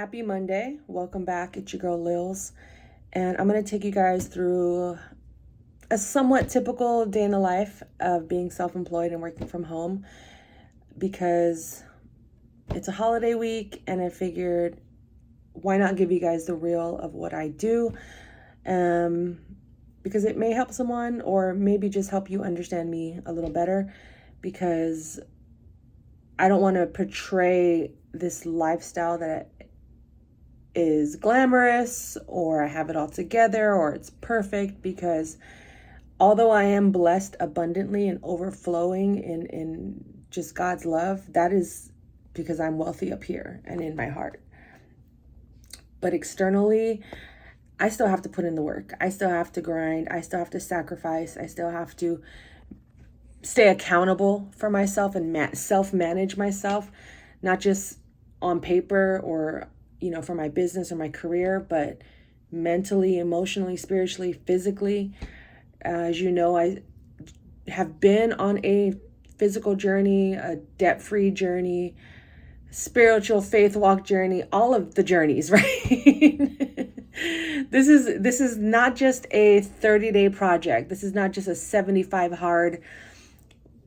Happy Monday. Welcome back. It's your girl Lils. And I'm going to take you guys through a somewhat typical day in the life of being self-employed and working from home because it's a holiday week and I figured why not give you guys the real of what I do because it may help someone or maybe just help you understand me a little better because I don't want to portray this lifestyle that is glamorous or I have it all together or it's perfect, because although I am blessed abundantly and overflowing in just God's love, that is because I'm wealthy up here and in my heart. But externally, I still have to put in the work. I still have to grind. I still have to sacrifice. I still have to stay accountable for myself and self-manage myself, not just on paper or for my business or my career, but mentally, emotionally, spiritually, physically. As you know, I have been on a physical journey, a debt-free journey, spiritual faith walk journey, all of the journeys, right? This is not just a 30-day project. This is not just a 75 hard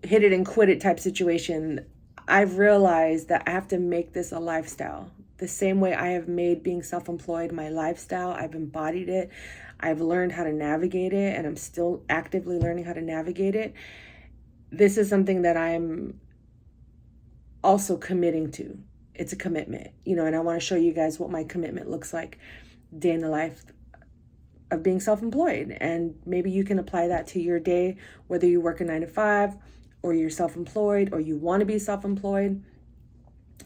hit it and quit it type situation. I've realized that I have to make this a lifestyle. The same way I have made being self-employed my lifestyle. I've embodied it. I've learned how to navigate it, and I'm still actively learning how to navigate it. This is something that I'm also committing to. It's a commitment, and I want to show you guys what my commitment looks like day in the life of being self-employed. And maybe you can apply that to your day, whether you work a 9 to 5 or you're self-employed or you want to be self-employed.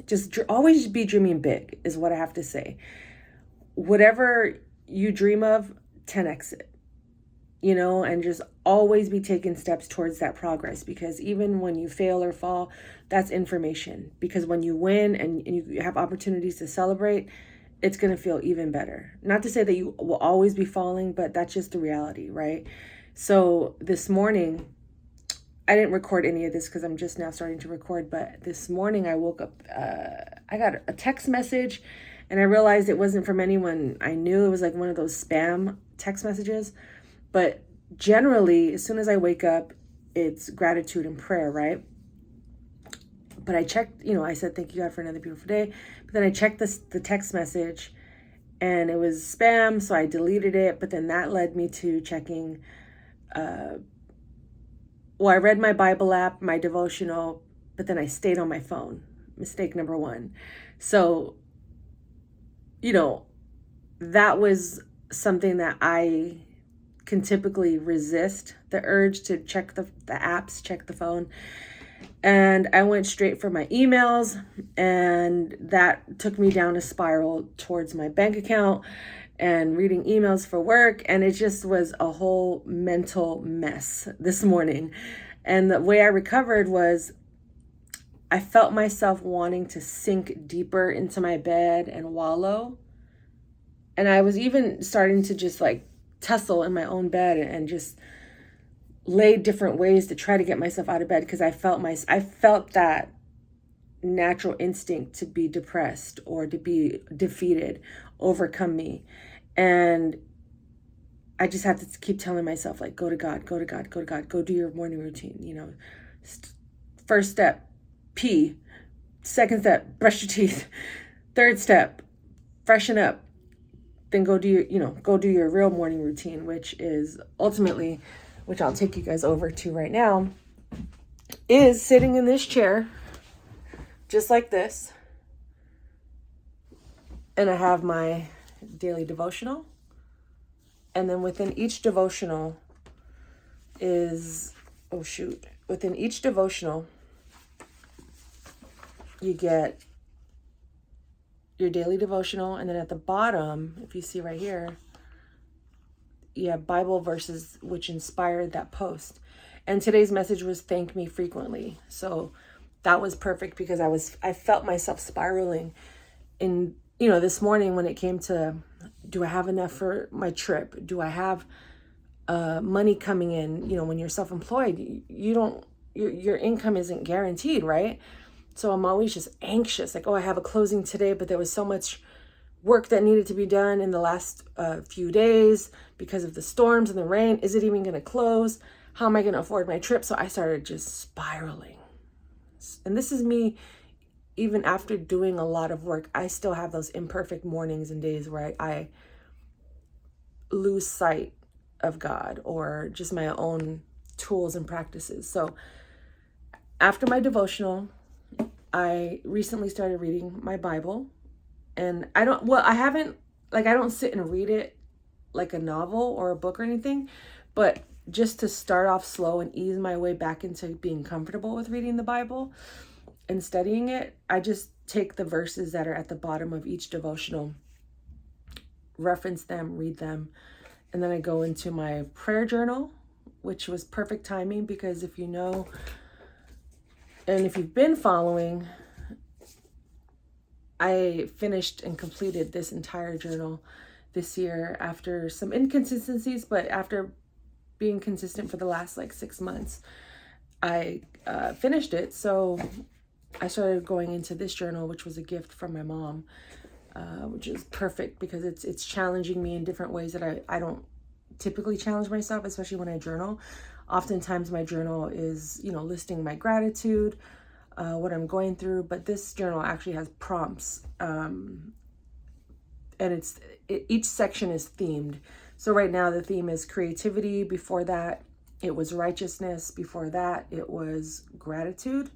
Just always be dreaming big is what I have to say. Whatever you dream of, 10x it, and just always be taking steps towards that progress, because even when you fail or fall, that's information. Because when you win and you have opportunities to celebrate, it's going to feel even better. Not to say that you will always be falling, but that's just the reality, right? So this morning, I didn't record any of this because I'm just now starting to record, but this morning I woke up, I got a text message and I realized it wasn't from anyone I knew. It was like one of those spam text messages. But generally, as soon as I wake up, it's gratitude and prayer, right? But I checked, I said, thank you God for another beautiful day. But then I checked the text message and it was spam. So I deleted it. But then that led me to checking, I read my Bible app, my devotional, but then I stayed on my phone. Mistake number one. So, that was something that I can typically resist, the urge to check the apps, check the phone. And I went straight for my emails, and that took me down a spiral towards my bank account and reading emails for work. And it just was a whole mental mess this morning. And the way I recovered was I felt myself wanting to sink deeper into my bed and wallow. And I was even starting to just tussle in my own bed and just lay different ways to try to get myself out of bed, because I felt that natural instinct to be depressed or to be defeated overcome me. And I just had to keep telling myself, go to God, go to God, go to God, go do your morning routine. First step, pee. Second step, brush your teeth. Third step, freshen up. Then go do your real morning routine, which is ultimately, which I'll take you guys over to right now, is sitting in this chair, just like this. And I have my daily devotional. And then within each devotional within each devotional, you get your daily devotional. And then at the bottom, if you see right here, you have Bible verses which inspired that post. And today's message was thank me frequently. So that was perfect because I felt myself spiraling in, this morning when it came to, do I have enough for my trip? Do I have money coming in? When you're self-employed, your income isn't guaranteed, right? So I'm always just anxious, I have a closing today, but there was so much work that needed to be done in the last few days because of the storms and the rain. Is it even going to close? How am I going to afford my trip? So I started just spiraling. And this is me, even after doing a lot of work, I still have those imperfect mornings and days where I lose sight of God or just my own tools and practices. So after my devotional, I recently started reading my Bible. And I don't sit and read it like a novel or a book or anything, but just to start off slow and ease my way back into being comfortable with reading the Bible and studying it, I just take the verses that are at the bottom of each devotional, reference them, read them, and then I go into my prayer journal, which was perfect timing because if you know, and if you've been following, I finished and completed this entire journal this year after some inconsistencies, but after being consistent for the last 6 months, I finished it. So I started going into this journal, which was a gift from my mom, which is perfect because it's challenging me in different ways that I don't typically challenge myself, especially when I journal. Oftentimes my journal is, listing my gratitude, what I'm going through, but this journal actually has prompts, and each section is themed. So right now the theme is creativity. Before that, it was righteousness. Before that, it was gratitude.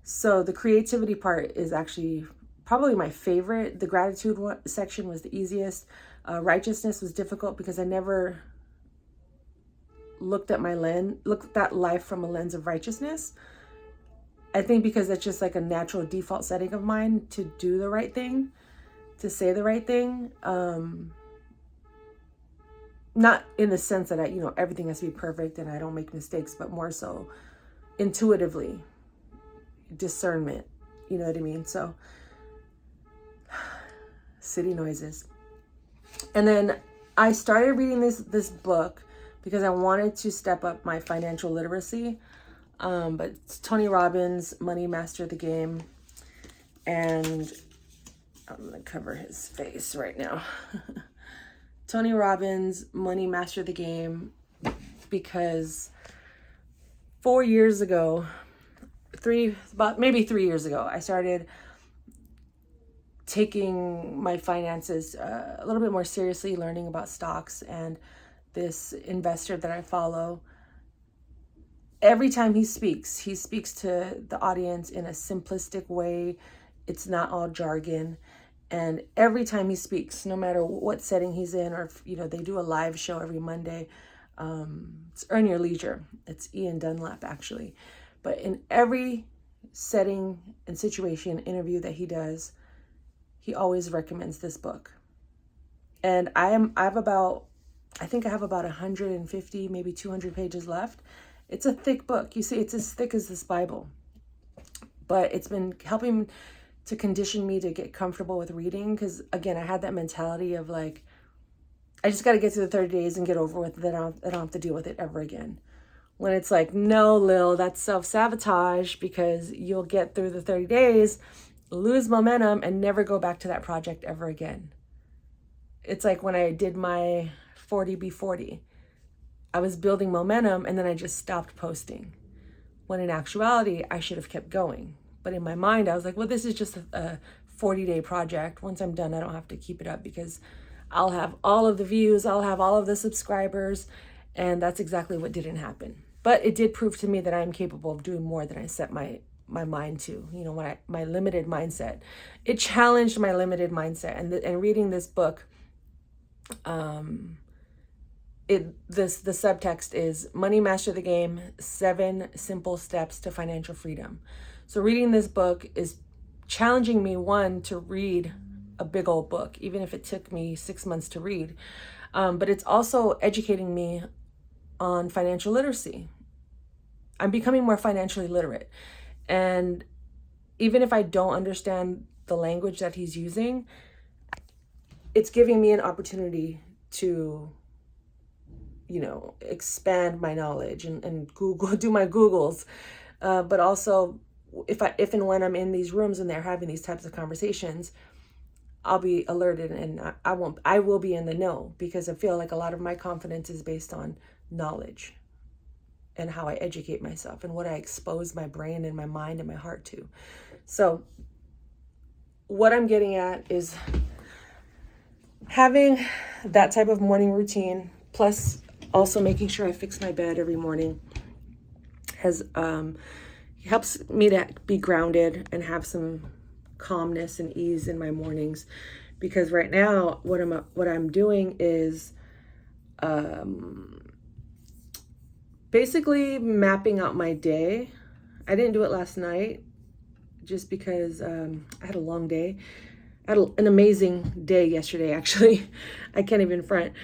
So the creativity part is actually probably my favorite. The gratitude section was the easiest. Righteousness was difficult because I never looked at life from a lens of righteousness. I think because that's just a natural default setting of mine to do the right thing, to say the right thing. Not in the sense that everything has to be perfect and I don't make mistakes, but more so intuitively, discernment, you know what I mean? So city noises. And then I started reading this book because I wanted to step up my financial literacy. But it's Tony Robbins, Money Master the Game. And I'm going to cover his face right now. Tony Robbins, Money Master the Game, because 4 years ago, maybe 3 years ago, I started taking my finances a little bit more seriously, learning about stocks, and this investor that I follow, every time he speaks to the audience in a simplistic way. It's not all jargon. And every time he speaks, no matter what setting he's in, or if, they do a live show every Monday, it's Earn Your Leisure. It's Ian Dunlap, actually. But in every setting and situation, interview that he does, he always recommends this book. And I have about 150, maybe 200 pages left. It's a thick book. You see, it's as thick as this Bible. But it's been helping to condition me to get comfortable with reading. Because, again, I had that mentality of I just got to get through the 30 days and get over with it. Then I don't have to deal with it ever again. When it's no, Lil, that's self-sabotage, because you'll get through the 30 days, lose momentum, and never go back to that project ever again. It's like when I did my 40B40. I was building momentum and then I just stopped posting. When in actuality, I should have kept going. But in my mind, I was well, this is just a 40-day project. Once I'm done, I don't have to keep it up because I'll have all of the views, I'll have all of the subscribers. And that's exactly what didn't happen. But it did prove to me that I am capable of doing more than I set my mind to, my limited mindset. It challenged my limited mindset. And reading this book, the subtext is Money Master the Game, 7 Simple Steps to Financial Freedom. So reading this book is challenging me, one, to read a big old book, even if it took me 6 months to read. But it's also educating me on financial literacy. I'm becoming more financially literate. And even if I don't understand the language that he's using, it's giving me an opportunity to, expand my knowledge and Google, do my Googles. But also if and when I'm in these rooms and they're having these types of conversations, I'll be alerted, and I will be in the know, because I feel like a lot of my confidence is based on knowledge and how I educate myself and what I expose my brain and my mind and my heart to. So what I'm getting at is having that type of morning routine, plus also making sure I fix my bed every morning, has helps me to be grounded and have some calmness and ease in my mornings. Because right now what I'm doing is basically mapping out my day. I didn't do it last night just because I had a long day. I had an amazing day yesterday, actually. I can't even front.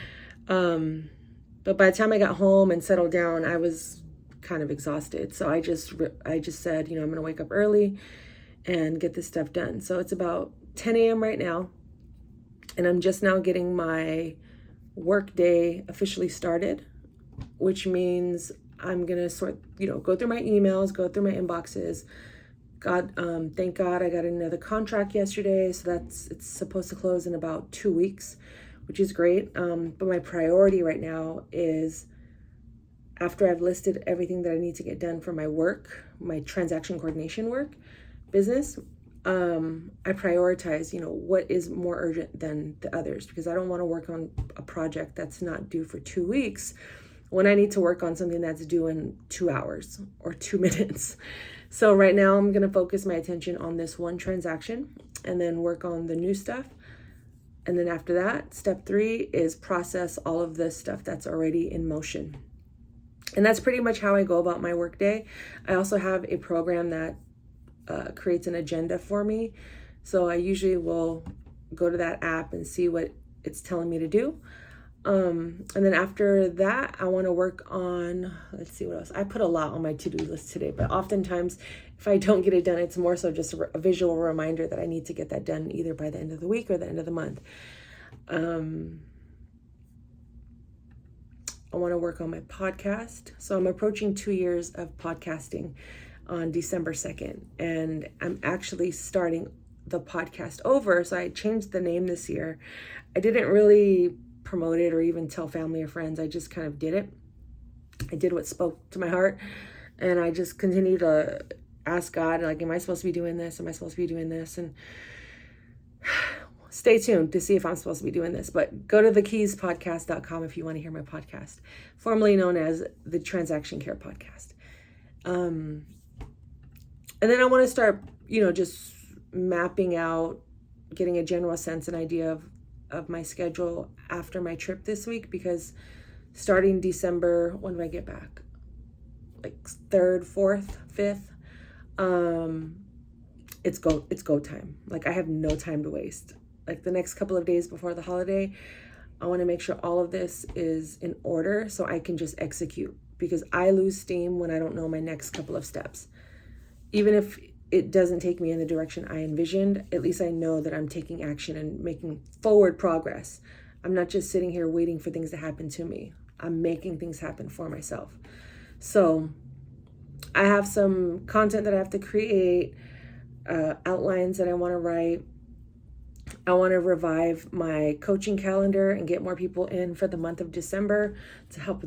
But by the time I got home and settled down, I was kind of exhausted. So I just said, I'm going to wake up early and get this stuff done. So it's about 10 a.m. right now, and I'm just now getting my work day officially started, which means I'm going to go through my emails, go through my inboxes. Thank God I got another contract yesterday. So it's supposed to close in about 2 weeks, which is great. But my priority right now is, after I've listed everything that I need to get done for my work, my transaction coordination work, business, I prioritize, what is more urgent than the others, because I don't want to work on a project that's not due for 2 weeks when I need to work on something that's due in 2 hours or 2 minutes. So right now I'm going to focus my attention on this one transaction and then work on the new stuff. And then after that, step 3 is process all of the stuff that's already in motion. And that's pretty much how I go about my workday. I also have a program that creates an agenda for me. So I usually will go to that app and see what it's telling me to do. And then after that, I want to work on, let's see what else. I put a lot on my to-do list today, but oftentimes if I don't get it done, it's more so just a visual reminder that I need to get that done either by the end of the week or the end of the month. I want to work on my podcast. So I'm approaching 2 years of podcasting on December 2nd, and I'm actually starting the podcast over. So I changed the name this year. I didn't really promote it or even tell family or friends. I just kind of did it. I did what spoke to my heart, and I just continue to ask God, like, am I supposed to be doing this? Am I supposed to be doing this? And stay tuned to see if I'm supposed to be doing this. But go to thekeyspodcast.com if you want to hear my podcast, formerly known as the Transaction Care Podcast. And then I want to start, just mapping out, getting a general sense and idea of my schedule after my trip this week, because starting December, when do I get back? Like 3rd, 4th, 5th. It's go time. Like, I have no time to waste. Like, the next couple of days before the holiday, I want to make sure all of this is in order so I can just execute, because I lose steam when I don't know my next couple of steps. Even if it doesn't take me in the direction I envisioned, at least I know that I'm taking action and making forward progress. I'm not just sitting here waiting for things to happen to me. I'm making things happen for myself. So I have some content that I have to create, outlines that I want to write. I want to revive my coaching calendar and get more people in for the month of December to help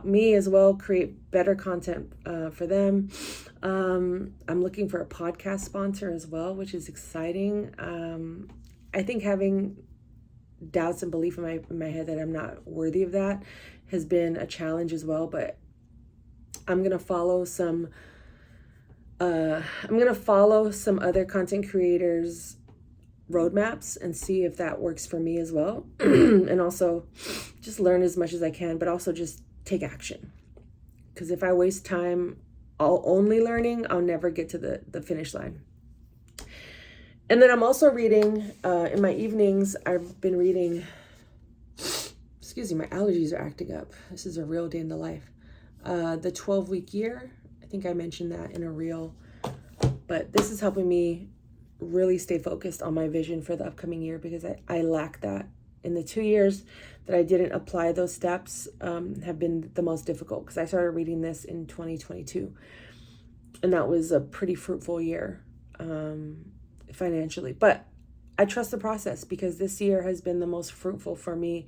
me as well, create better content for them. I'm looking for a podcast sponsor as well, which is exciting. I think having doubts and belief in my head that I'm not worthy of that has been a challenge as well, but I'm going to follow some other content creators' roadmaps and see if that works for me as well. And also just learn as much as I can, but also just take action. Because if I waste time all only learning, I'll never get to the finish line. And then I'm also reading, in my evenings, I've been reading, my allergies are acting up. This is a real day in the life. The 12-week year, I think I mentioned that in a reel, but this is helping me really stay focused on my vision for the upcoming year, because I lack that. In the 2 years that I didn't apply those steps have been the most difficult, because I started reading this in 2022, and that was a pretty fruitful year financially. But I trust the process because this year has been the most fruitful for me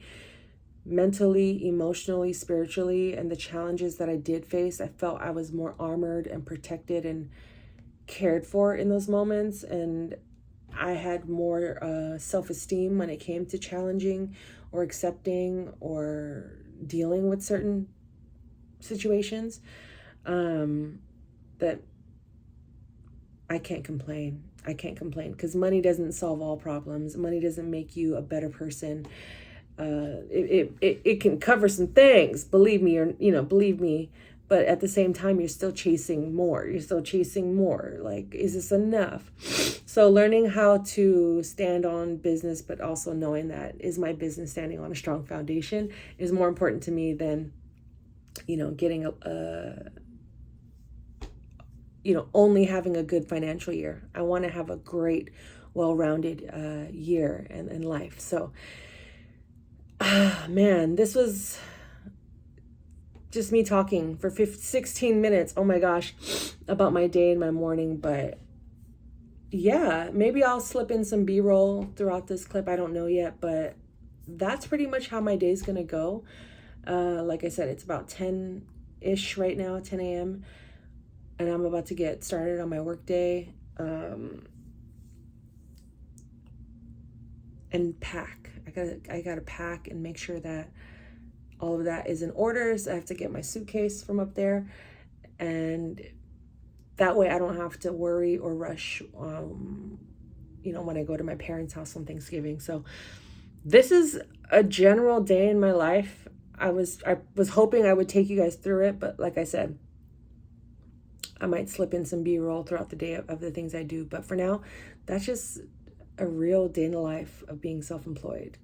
mentally, emotionally, spiritually, and the challenges that I did face. I felt I was more armored and protected and cared for in those moments. And I had more self-esteem when it came to challenging or accepting or dealing with certain situations, that I can't complain. I can't complain because money doesn't solve all problems. Money doesn't make you a better person. It can cover some things, believe me, or, believe me, but at the same time, you're still chasing more. You're still chasing more. Like, is this enough? So learning how to stand on business, but also knowing that, is my business standing on a strong foundation, is more important to me than, getting only having a good financial year. I want to have a great, well-rounded year and life. So, man, this was just me talking for 16 minutes. Oh my gosh, about my day and my morning. But yeah, maybe I'll slip in some B-roll throughout this clip. I don't know yet, but that's pretty much how my day's gonna go. Like I said, it's about 10-ish right now, 10 a.m. And I'm about to get started on my work day. And pack. I gotta pack and make sure that all of that is in order. So I have to get my suitcase from up there, and that way I don't have to worry or rush, when I go to my parents' house on Thanksgiving. So this is a general day in my life. I was hoping I would take you guys through it, but like I said, I might slip in some B-roll throughout the day of the things I do. But for now, that's just a real day in the life of being self-employed,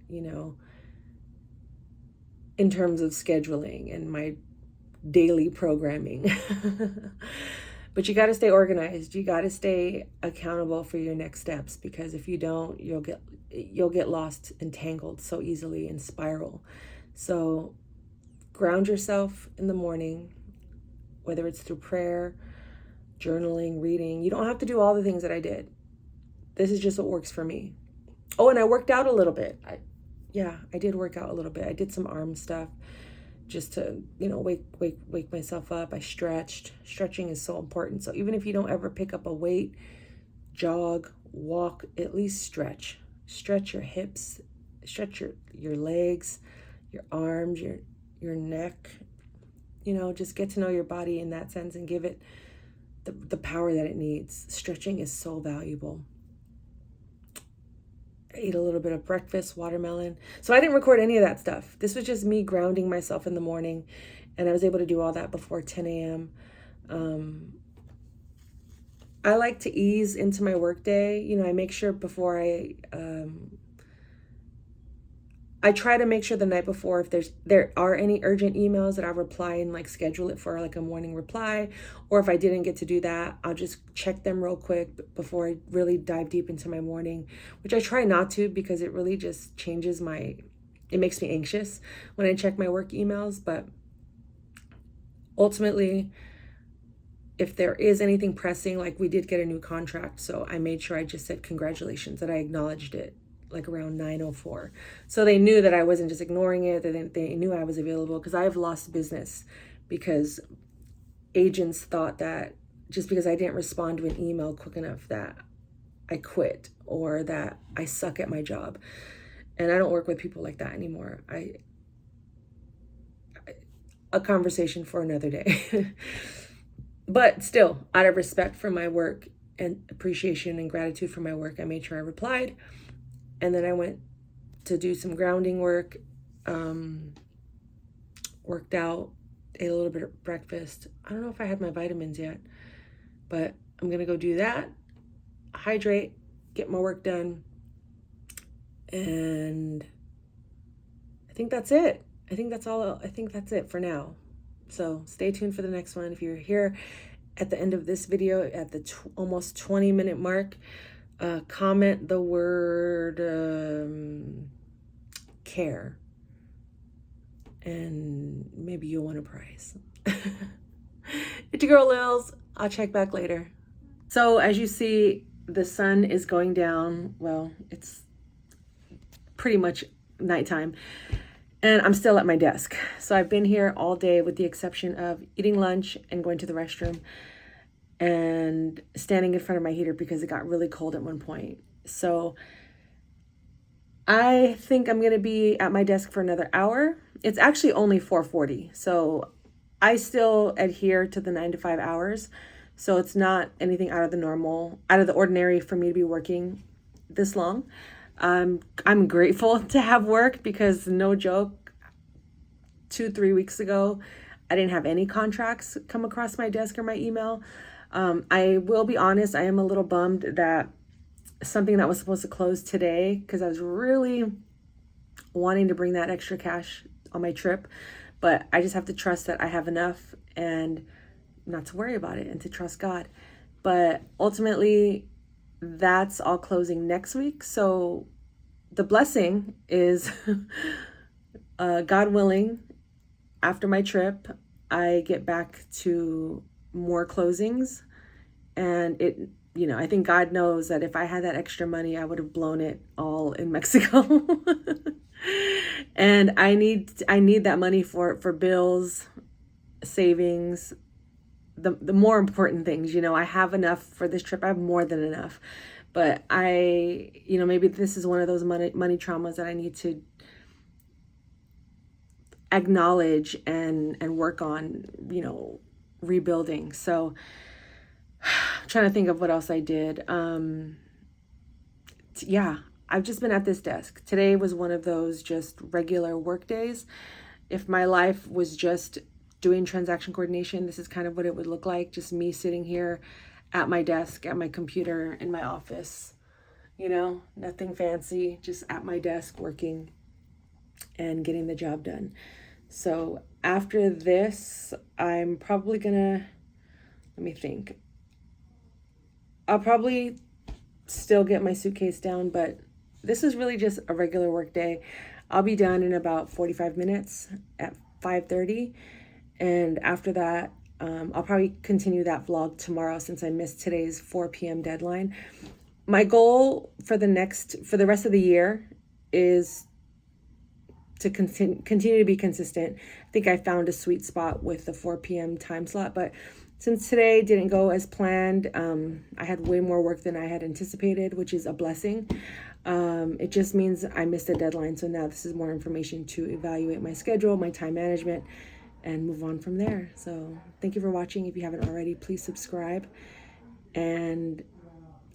in terms of scheduling and my daily programming. But you got to stay organized. You got to stay accountable for your next steps, because if you don't, you'll get lost and tangled so easily and spiral. So ground yourself in the morning, whether it's through prayer, journaling, reading. You don't have to do all the things that I did. This is just what works for me. Oh, and I worked out a little bit. I did work out a little bit. I did some arm stuff just to, wake myself up. I stretched. Stretching is so important. So even if you don't ever pick up a weight, jog, walk, at least stretch. Stretch your hips, stretch your legs, your arms, your neck. Just get to know your body in that sense and give it the power that it needs. Stretching is so valuable. I ate a little bit of breakfast, watermelon. So I didn't record any of that stuff. This was just me grounding myself in the morning, and I was able to do all that before 10 a.m. I like to ease into my workday. I make sure before I try to make sure the night before, if there are any urgent emails, that I reply and schedule it for a morning reply. Or if I didn't get to do that, I'll just check them real quick before I really dive deep into my morning, which I try not to, because it really just it makes me anxious when I check my work emails. But ultimately, if there is anything pressing, like we did get a new contract, so I made sure I just said congratulations, that I acknowledged it around 9:04. So they knew that I wasn't just ignoring it, that they knew I was available, because I have lost business because agents thought that just because I didn't respond to an email quick enough that I quit or that I suck at my job. And I don't work with people like that anymore. A conversation for another day. But still, out of respect for my work and appreciation and gratitude for my work, I made sure I replied. And then I went to do some grounding work, worked out, ate a little bit of breakfast. I don't know if I had my vitamins yet, but I'm going to go do that, hydrate, get my work done. And I think that's it. I think that's it for now. So stay tuned for the next one. If you're here at the end of this video, at the almost 20-minute mark, comment the word care, and maybe you'll win a prize. It's your girl Lils. I'll check back later. So as you see, the sun is going down. Well, it's pretty much nighttime, and I'm still at my desk. So I've been here all day with the exception of eating lunch and going to the restroom and standing in front of my heater because it got really cold at one point. So I think I'm going to be at my desk for another hour. It's actually only 4:40. So I still adhere to the 9 to 5 hours. So it's not anything out of the ordinary for me to be working this long. I'm grateful to have work because no joke, 2-3 weeks ago, I didn't have any contracts come across my desk or my email. I will be honest, I am a little bummed that something that was supposed to close today, because I was really wanting to bring that extra cash on my trip, but I just have to trust that I have enough and not to worry about it and to trust God. But ultimately, that's all closing next week. So the blessing is, God willing, after my trip, I get back to more closings. And I think God knows that if I had that extra money, I would have blown it all in Mexico. And I need that money for bills, savings, the more important things. I have enough for this trip. I have more than enough. But maybe this is one of those money traumas that I need to acknowledge and work on, rebuilding. So I'm trying to think of what else I did. Yeah, I've just been at this desk. Today was one of those just regular work days. If my life was just doing transaction coordination, this is kind of what it would look like. Just me sitting here at my desk, at my computer in my office, nothing fancy, just at my desk working and getting the job done. So after this, I'm probably gonna, let me think. I'll probably still get my suitcase down, but this is really just a regular work day. I'll be done in about 45 minutes at 5:30. And after that, I'll probably continue that vlog tomorrow since I missed today's 4 p.m. deadline. My goal for the rest of the year is to continue to be consistent. I think I found a sweet spot with the 4 p.m. time slot, but since today didn't go as planned, I had way more work than I had anticipated, which is a blessing. It just means I missed a deadline, so now this is more information to evaluate my schedule, my time management, and move on from there. So thank you for watching. If you haven't already, please subscribe, and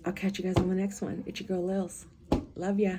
I'll catch you guys on the next one. It's your girl Lils. Love ya.